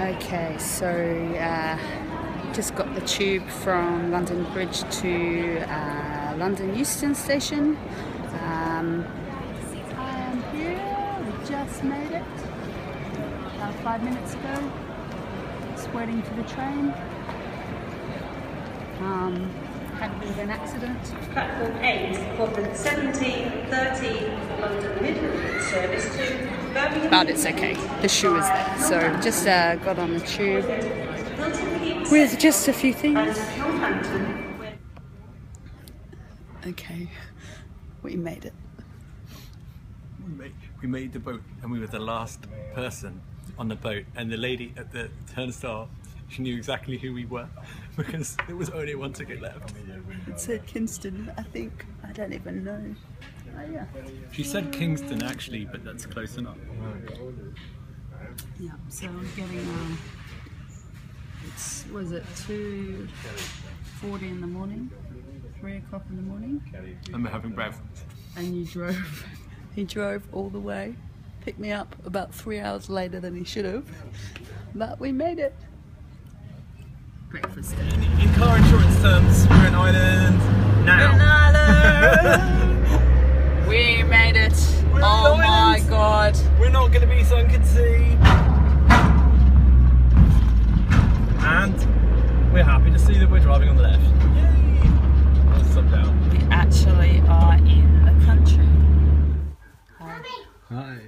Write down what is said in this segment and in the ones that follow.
Okay, so just got the tube from London Bridge to London Euston Station. I am here, we just made it about 5 minutes ago. Just waiting for the train. Had a bit of an accident. Platform 8 for the 17:30 London Midland service to Birmingham. But it's okay, the shoe is there. So just got on the tube with just a few things. Okay, we made it. We made the boat and we were the last person on the boat, and the lady at the turnstile, she knew exactly who we were because there was only one ticket left. It said Kingston, I think. I don't even know. Oh yeah. She said Kingston actually, but that's close enough. Yeah, so I'm getting it's, was it 2:40 in the morning? 3 o'clock in the morning? And we're having breakfast. And he drove all the way, picked me up about 3 hours later than he should have, but we made it. Breakfast. In car insurance terms, we're in Ireland now. We made it. Oh my god. We're not going to be sunk at sea. And we're happy to see that we're driving on the left. Yay! Let's stop down. We actually are in the country. Hi. Hi.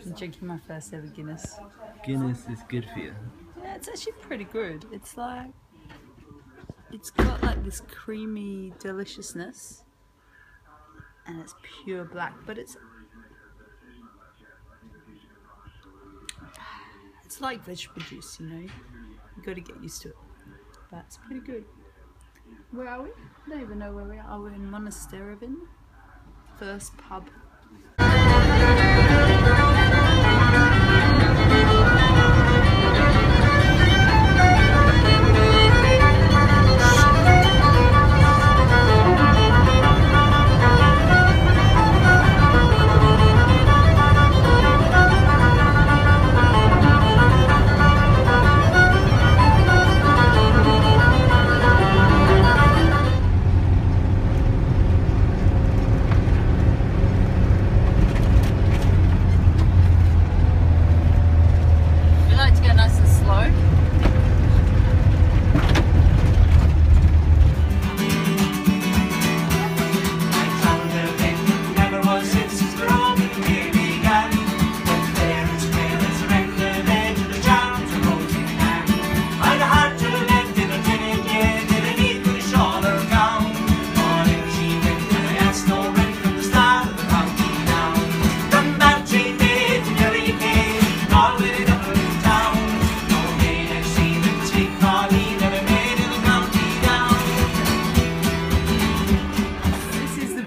I'm drinking my first ever Guinness. Guinness is good for you. Yeah, it's actually pretty good. It's like, it's got like this creamy deliciousness, and it's pure black, but it's like vegetable juice, you know. You got to get used to it, but it's pretty good. Where are we? I don't even know where we are. Oh, we're in Monasterevin, first pub.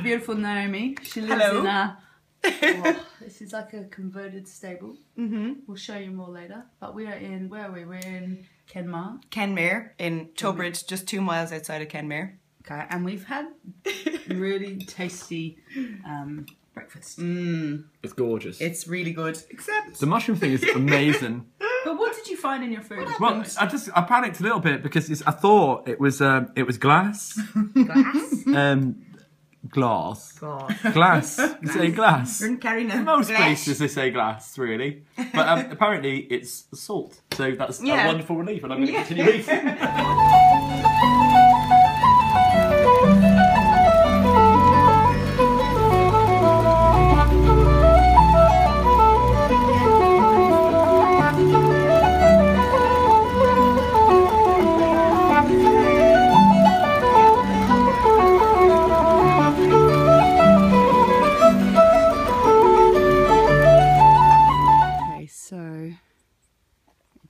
Beautiful Naomi. She lives in a. Oh, this is like a converted stable. We'll show you more later. But we are in. Where are we? We're in Kenmare. Kenmare in Towbridge, just 2 miles outside of Kenmare. Okay, and we've had really tasty breakfast. It's gorgeous. It's really good. Except the mushroom thing is amazing. But what did you find in your food? Well, I panicked a little bit because I thought it was glass. Glass. Glass. Glass. You say glass. We're carrying a Most glass. places they say glass, really. But apparently it's salt. So that's a wonderful relief, and I'm going to continue eating.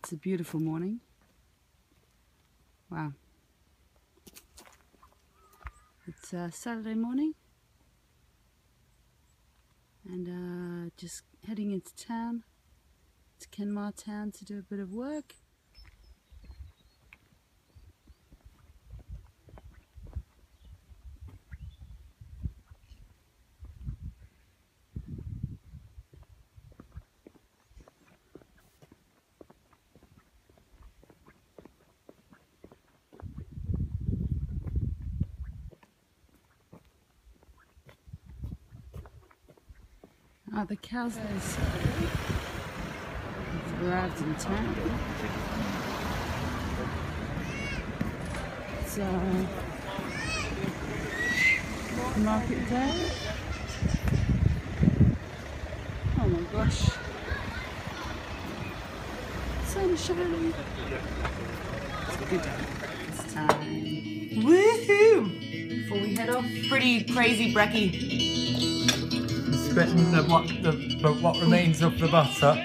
It's a beautiful morning. Wow. It's Saturday morning, and just heading into town, to Kenmare town, to do a bit of work. Oh, the cows have arrived in town. So, market day. Oh my gosh. Sunshine. It's a good day. It's time. Woohoo! Before we head off. Pretty crazy brekkie. Spitting what remains of the butter.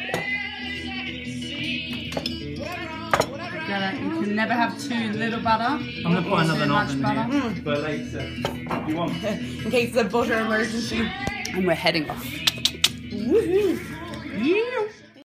You can never have too little butter. I'm going to put another knob in butter. here for later. You want? In case of a butter emergency. And we're heading off. Woohoo! Yeah.